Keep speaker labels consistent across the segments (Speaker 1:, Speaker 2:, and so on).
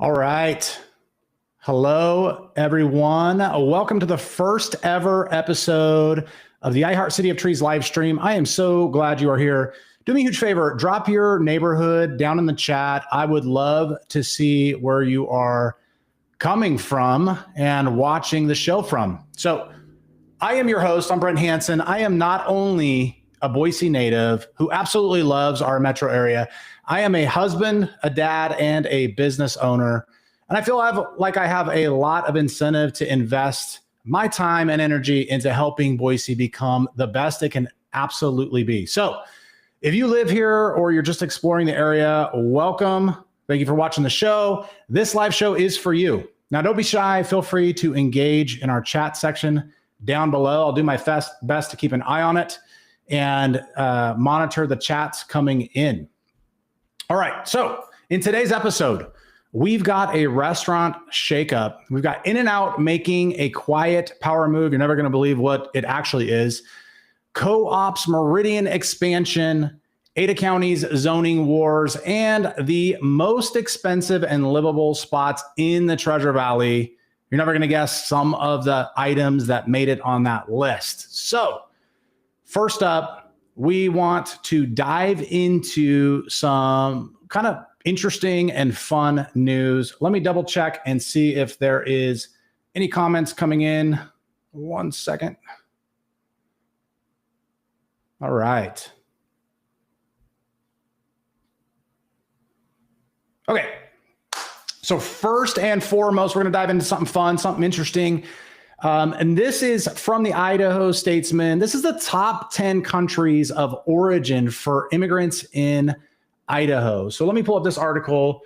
Speaker 1: All right. Hello, everyone. Welcome to the first ever episode of the iHeart City of Trees live stream. I am so glad you are here. Do me a huge favor, drop your neighborhood down in the chat. I would love to see where you are coming from and watching the show from. So I am your host. I'm Brent Hansen. I am not only a Boise native who absolutely loves our metro area. I am a husband, a dad, and a business owner. And I feel like I have a lot of incentive to invest my time and energy into helping Boise become the best it can absolutely be. So if you live here or you're just exploring the area, welcome. Thank you for watching the show. This live show is for you. Now, don't be shy. Feel free to engage in our chat section down below. I'll do my best to keep an eye on it and monitor the chats coming in. All right, so in today's episode, we've got a restaurant shakeup. We've got In-N-Out making a quiet power move. You're never going to believe what it actually is. Co-op's Meridian expansion, Ada County's zoning wars, and the most expensive and livable spots in the Treasure Valley. You're never going to guess some of the items that made it on that list. So first up, we want to dive into some kind of interesting and fun news. Let me double check and see if there is any comments coming in. 1 second. All right. Okay. So first and foremost, we're going to dive into something fun, something interesting. And this is from the Idaho Statesman. This is the top 10 countries of origin for immigrants in Idaho. So let me pull up this article.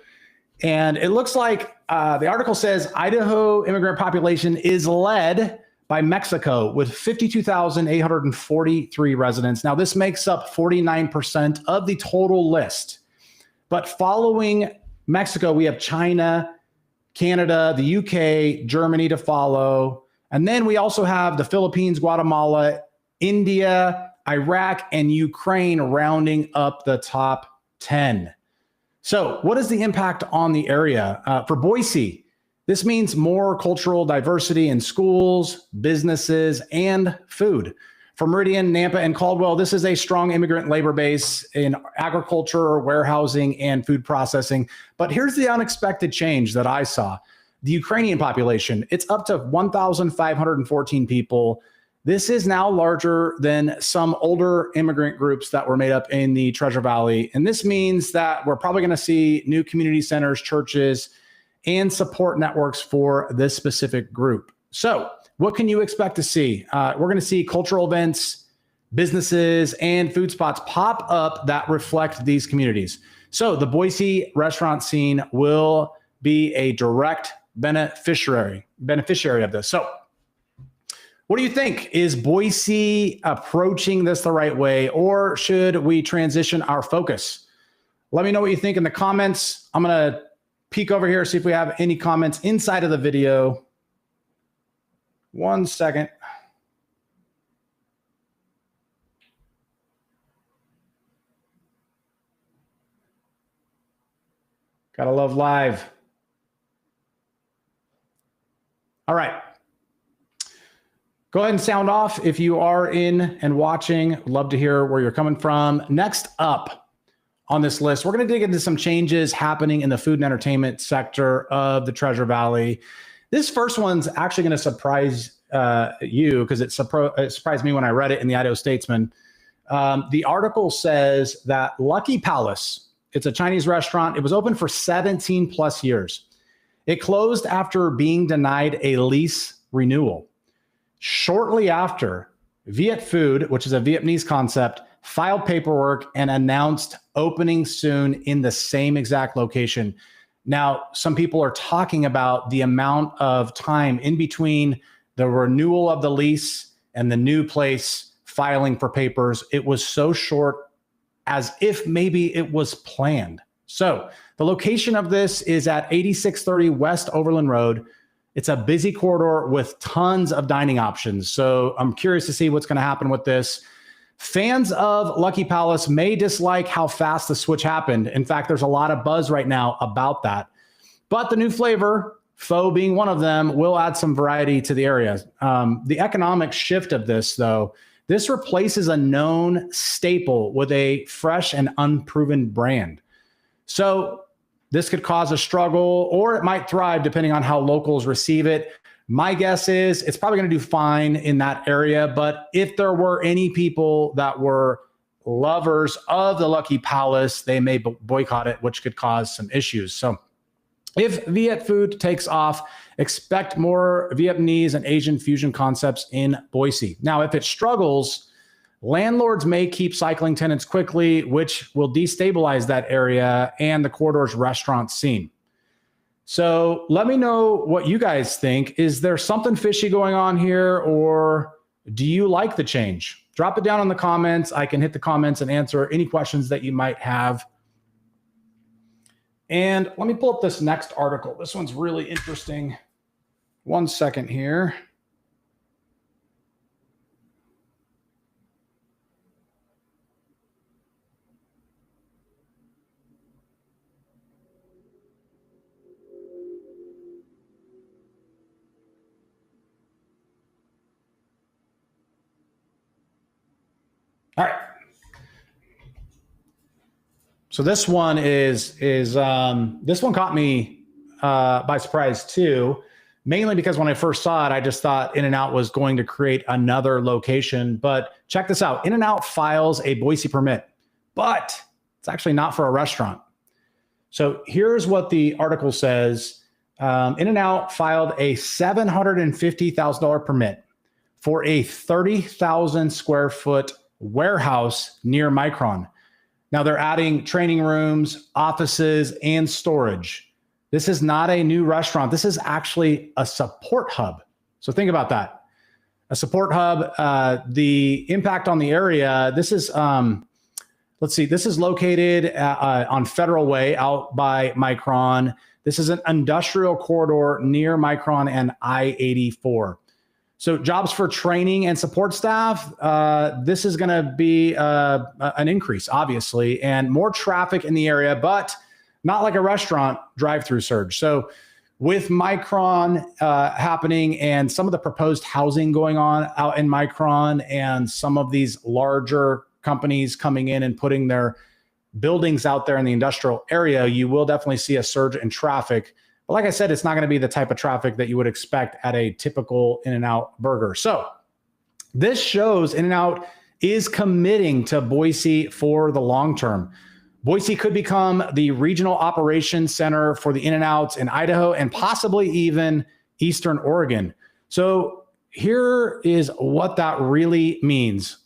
Speaker 1: And it looks like the article says Idaho immigrant population is led by Mexico with 52,843 residents. Now, this makes up 49% of the total list. But following Mexico, we have China, Canada, the UK, Germany to follow. And then we also have the Philippines, Guatemala, India, Iraq, and Ukraine rounding up the top 10. So what is the impact on the area? For Boise, this means more cultural diversity in schools, businesses, and food. For Meridian, Nampa, and Caldwell, this is a strong immigrant labor base in agriculture, warehousing, and food processing. But here's the unexpected change that I saw. The Ukrainian population, it's up to 1,514 people. This is now larger than some older immigrant groups that were made up in the Treasure Valley. And this means that we're probably going to see new community centers, churches, and support networks for this specific group. So what can you expect to see? We're going to see cultural events, businesses, and food spots pop up that reflect these communities. So the Boise restaurant scene will be a direct beneficiary of this. So what do you think? Is Boise approaching this the right way, or should we transition our focus? Let me know what you think in the comments. I'm going to peek over here, see if we have any comments inside of the video. 1 second. Gotta love live. All right. Go ahead and sound off if you are in and watching. Love to hear where you're coming from. Next up on this list, we're going to dig into some changes happening in the food and entertainment sector of the Treasure Valley. This first one's actually going to surprise you because it surprised me when I read it in the Idaho Statesman. The article says that Lucky Palace, it's a Chinese restaurant. It was open for 17 plus years. It closed after being denied a lease renewal. Shortly after, VietFood, which is a Vietnamese concept, filed paperwork and announced opening soon in the same exact location. Now, some people are talking about the amount of time in between the renewal of the lease and the new place filing for papers. It was so short, as if maybe it was planned. So the location of this is at 8630 West Overland Road. It's a busy corridor with tons of dining options. So I'm curious to see what's going to happen with this. Fans of Lucky Palace may dislike how fast the switch happened. In fact, there's a lot of buzz right now about that. But the new flavor, pho being one of them, will add some variety to the area. The economic shift of this, though, this replaces a known staple with a fresh and unproven brand. So this could cause a struggle, or it might thrive depending on how locals receive it. My guess is it's probably going to do fine in that area. But if there were any people that were lovers of the Lucky Palace, they may boycott it, which could cause some issues. So if VietFood takes off, expect more Vietnamese and Asian fusion concepts in Boise. Now, if it struggles, landlords may keep cycling tenants quickly, which will destabilize that area and the corridor's restaurant scene. So let me know what you guys think. Is there something fishy going on here, or do you like the change? Drop it down in the comments. I can hit the comments and answer any questions that you might have. And let me pull up this next article. This one's really interesting. 1 second here. All right. So this one this one caught me by surprise too, mainly because when I first saw it, I just thought In-N-Out was going to create another location. But check this out. In-N-Out files a Boise permit, but it's actually not for a restaurant. So here's what the article says. In-N-Out filed a $750,000 permit for a 30,000 square foot warehouse near Micron. Now they're adding training rooms, offices, and storage. This is not a new restaurant. This is actually a support hub. So think about that. A support hub, the impact on the area, this is, let's see, this is located on Federal Way out by Micron. This is an industrial corridor near Micron and I-84. So jobs for training and support staff, this is going to be an increase, obviously, and more traffic in the area, but not like a restaurant drive-through surge. So with Micron happening and some of the proposed housing going on out in Micron and some of these larger companies coming in and putting their buildings out there in the industrial area, you will definitely see a surge in traffic. But like I said, it's not going to be the type of traffic that you would expect at a typical In-N-Out burger. So this shows In-N-Out is committing to Boise for the long term. Boise could become the regional operations center for the In-N-Outs in Idaho and possibly even Eastern Oregon. So here is what that really means.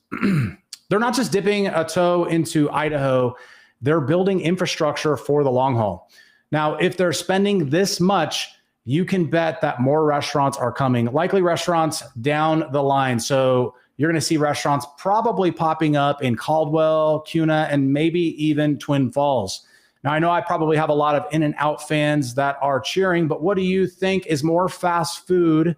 Speaker 1: They're not just dipping a toe into Idaho, they're building infrastructure for the long haul. Now, if they're spending this much, you can bet that more restaurants are coming, likely restaurants down the line. So you're going to see restaurants probably popping up in Caldwell, Kuna, and maybe even Twin Falls. Now, I know I probably have a lot of In-N-Out fans that are cheering, but what do you think? Is more fast food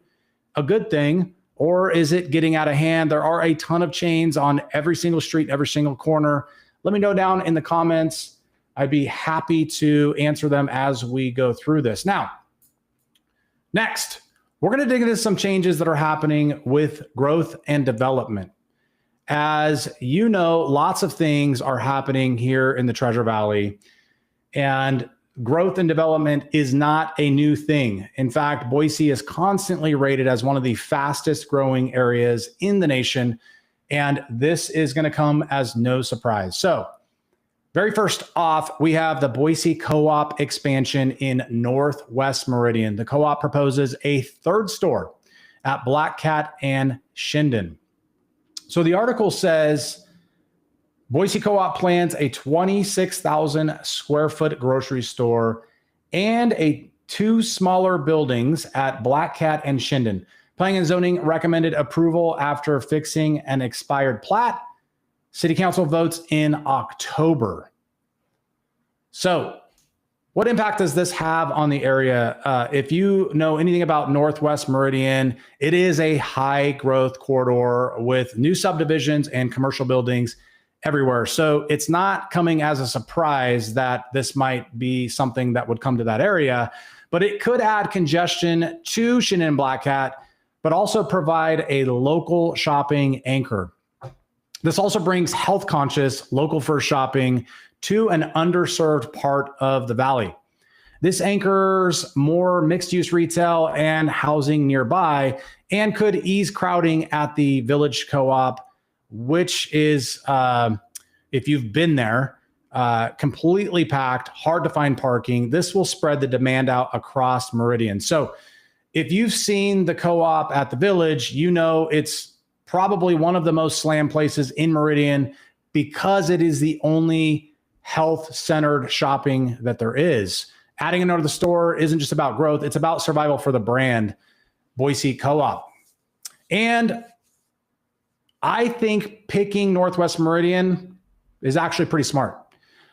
Speaker 1: a good thing, or is it getting out of hand? There are a ton of chains on every single street, every single corner. Let me know down in the comments. I'd be happy to answer them as we go through this. Now, next, we're going to dig into some changes that are happening with growth and development. As you know, lots of things are happening here in the Treasure Valley, and growth and development is not a new thing. In fact, Boise is constantly rated as one of the fastest growing areas in the nation, and this is going to come as no surprise. So, very first off, we have the Boise Co-op expansion in Northwest Meridian. The co-op proposes a third store at Black Cat and Chinden. So the article says Boise Co-op plans a 26,000 square foot grocery store and two smaller buildings at Black Cat and Chinden. Planning and zoning recommended approval after fixing an expired plat. City Council votes in October. So what impact does this have on the area? If you know anything about Northwest Meridian, it is a high growth corridor with new subdivisions and commercial buildings everywhere. So it's not coming as a surprise that this might be something that would come to that area, but it could add congestion to Chinden Black Cat, but also provide a local shopping anchor. This also brings health conscious local first shopping to an underserved part of the valley. This anchors more mixed use retail and housing nearby and could ease crowding at the Village Co-op, which is, if you've been there, completely packed, hard to find parking. This will spread the demand out across Meridian. So if you've seen the Co-op at the Village, you know it's probably one of the most slammed places in Meridian because it is the only health-centered shopping that there is. Adding another to the store isn't just about growth, it's about survival for the brand, Boise Co-op. And I think picking Northwest Meridian is actually pretty smart.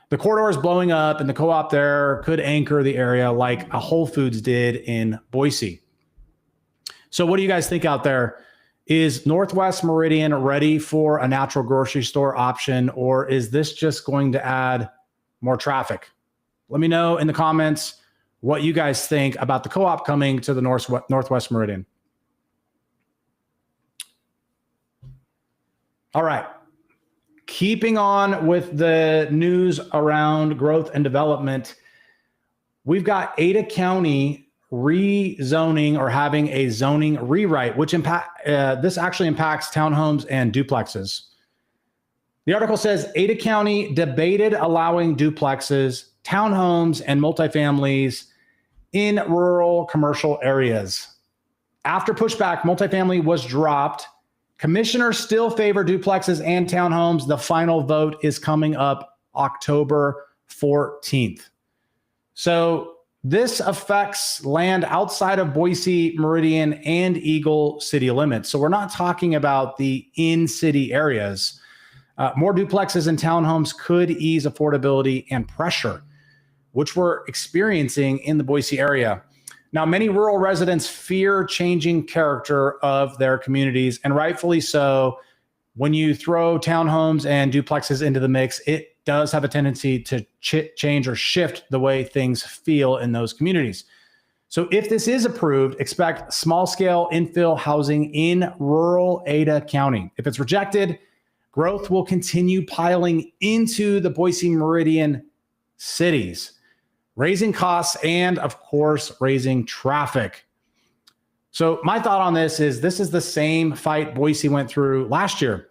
Speaker 1: The corridor is blowing up and the Co-op there could anchor the area like a Whole Foods did in Boise. So what do you guys think out there? Is Northwest Meridian ready for a natural grocery store option, or is this just going to add more traffic? Let me know in the comments what you guys think about the Co-op coming to the Northwest Meridian. All right. Keeping on with the news around growth and development, we've got Ada County rezoning or having a zoning rewrite, which this actually impacts townhomes and duplexes. The article says Ada County debated allowing duplexes, townhomes, and multifamilies in rural commercial areas. After pushback, multifamily was dropped. Commissioners still favor duplexes and townhomes. The final vote is coming up October 14th. So this affects land outside of Boise, Meridian, and Eagle city limits. So we're not talking about the in-city areas. More duplexes and townhomes could ease affordability and pressure, which we're experiencing in the Boise area. Now, many rural residents fear changing character of their communities, and rightfully so. When you throw townhomes and duplexes into the mix, it does have a tendency to change or shift the way things feel in those communities. So if this is approved, expect small-scale infill housing in rural Ada County. If it's rejected, growth will continue piling into the Boise Meridian cities, raising costs and, of course, raising traffic. So my thought on this is the same fight Boise went through last year.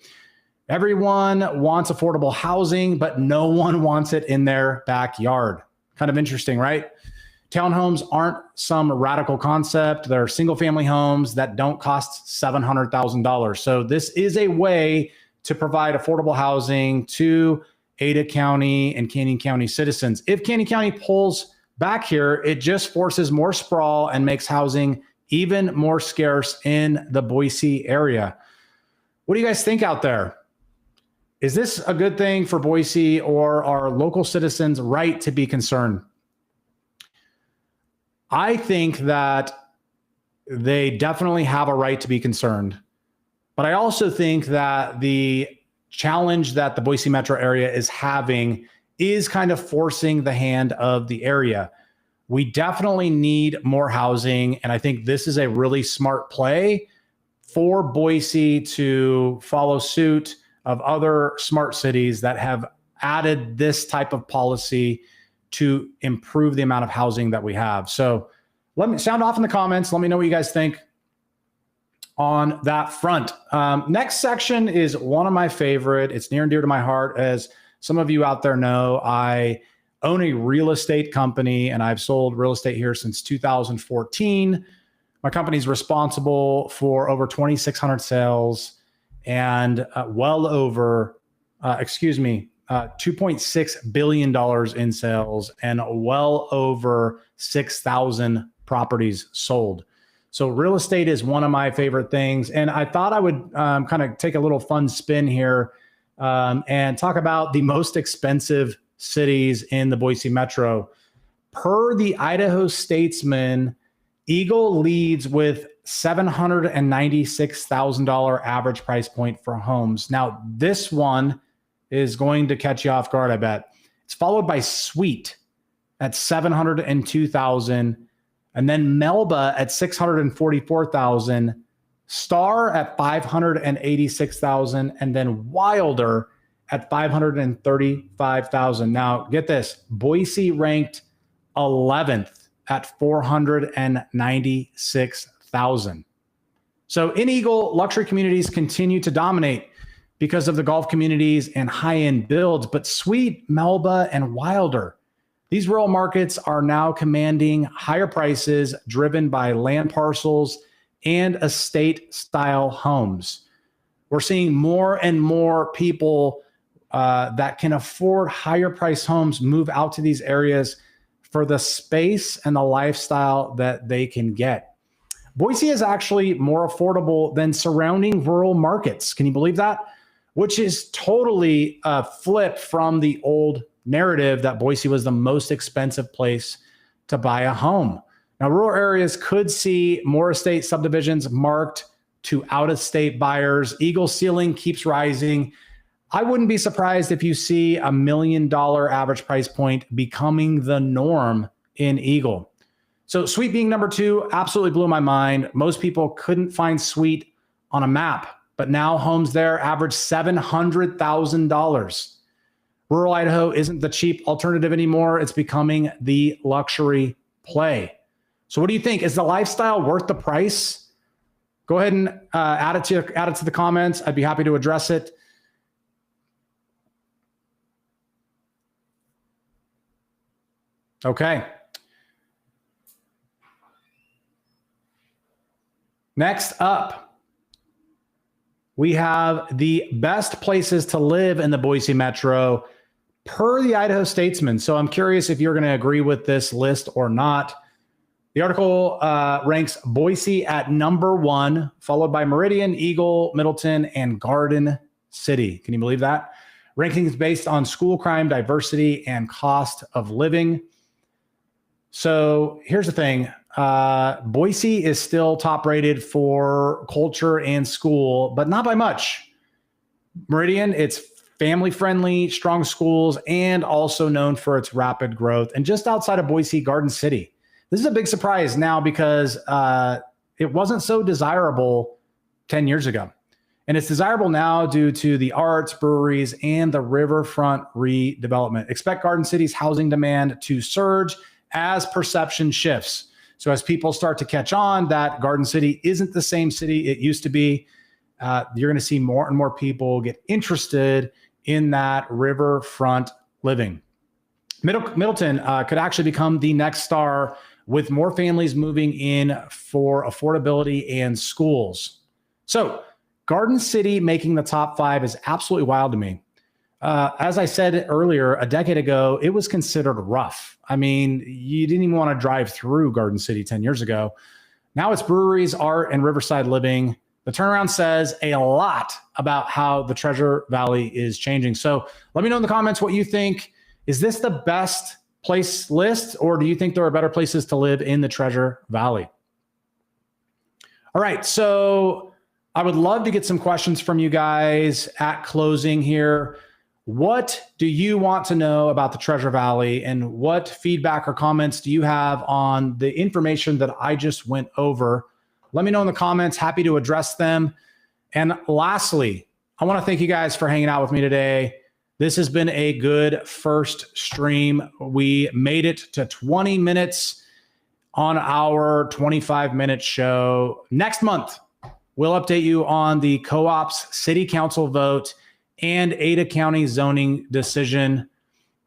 Speaker 1: Everyone wants affordable housing, but no one wants it in their backyard. Kind of interesting, right? Townhomes aren't some radical concept. They're single-family homes that don't cost $700,000. So this is a way to provide affordable housing to Ada County and Canyon County citizens. If Canyon County pulls back here, it just forces more sprawl and makes housing even more scarce in the Boise area. What do you guys think out there? Is this a good thing for Boise, or are local citizens right to be concerned? I think that they definitely have a right to be concerned. But I also think that the challenge that the Boise metro area is having is kind of forcing the hand of the area. We definitely need more housing, and I think this is a really smart play for Boise to follow suit of other smart cities that have added this type of policy to improve the amount of housing that we have. So let me sound off in the comments. Let me know what you guys think on that front. Next section is one of my favorite. It's near and dear to my heart. As some of you out there know, I own a real estate company and I've sold real estate here since 2014. My company is responsible for over 2,600 sales and well over, $2.6 billion in sales and well over 6,000 properties sold. So real estate is one of my favorite things. And I thought I would kind of take a little fun spin here and talk about the most expensive cities in the Boise metro. Per the Idaho Statesman, Eagle leads with $796,000 average price point for homes. Now, this one is going to catch you off guard, I bet. It's followed by Sweet at 702,000, and then Melba at 644,000, Star at 586,000, and then Wilder at 535,000. Now, get this, Boise ranked 11th at 496,000. So in Eagle, luxury communities continue to dominate because of the golf communities and high-end builds, but Sweet, Melba, and Wilder, these rural markets are now commanding higher prices driven by land parcels and estate-style homes. We're seeing more and more people that can afford higher-priced homes move out to these areas for the space and the lifestyle that they can get. Boise is actually more affordable than surrounding rural markets. Can you believe that? Which is totally a flip from the old narrative that Boise was the most expensive place to buy a home. Now, rural areas could see more estate subdivisions marked to out-of-state buyers. Eagle ceiling keeps rising. I wouldn't be surprised if you see $1 million average price point becoming the norm in Eagle. So Sweet being number 2 absolutely blew my mind. Most people couldn't find Sweet on a map, but now homes there average $700,000. Rural Idaho isn't the cheap alternative anymore. It's becoming the luxury play. So what do you think? Is the lifestyle worth the price? Go ahead and add it to the comments. I'd be happy to address it. Okay. Next up, we have the best places to live in the Boise Metro per the Idaho Statesman. So I'm curious if you're going to agree with this list or not. The article ranks Boise at number 1, followed by Meridian, Eagle, Middleton, and Garden City. Can you believe that? Rankings based on school crime, diversity, and cost of living. So here's the thing. Boise is still top rated for culture and school, but not by much. Meridian, it's family friendly, strong schools, and also known for its rapid growth. And just outside of Boise, Garden City. This is a big surprise now because it wasn't so desirable 10 years ago. And it's desirable now due to the arts, breweries, and the riverfront redevelopment. Expect Garden City's housing demand to surge as perception shifts. So as people start to catch on that Garden City isn't the same city it used to be, you're going to see more and more people get interested in that riverfront living. Middleton could actually become the next star with more families moving in for affordability and schools. So Garden City making the top 5 is absolutely wild to me. As I said earlier, a decade ago, it was considered rough. I mean, you didn't even want to drive through Garden City 10 years ago. Now it's breweries, art, and riverside living. The turnaround says a lot about how the Treasure Valley is changing. So let me know in the comments what you think. Is this the best place list, or do you think there are better places to live in the Treasure Valley? All right, so I would love to get some questions from you guys at closing here. What do you want to know about the Treasure Valley, and what feedback or comments do you have on the information that I just went over? Let me know in the comments. Happy to address them. And lastly, I want to thank you guys for hanging out with me today. This has been a good first stream. We made it to 20 minutes on our 25-minute show. Next month, we'll update you on the Co-op's city council vote and Ada County zoning decision.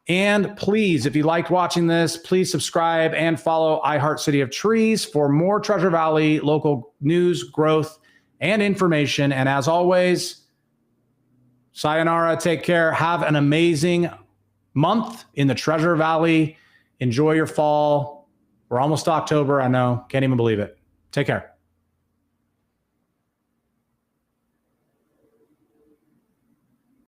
Speaker 1: And please, if you liked watching this, please subscribe and follow iHeart City of Trees for more Treasure Valley local news, growth, and information. And as always, sayonara, take care. Have an amazing month in the Treasure Valley. Enjoy your fall. We're almost to October. I know. Can't even believe it. Take care.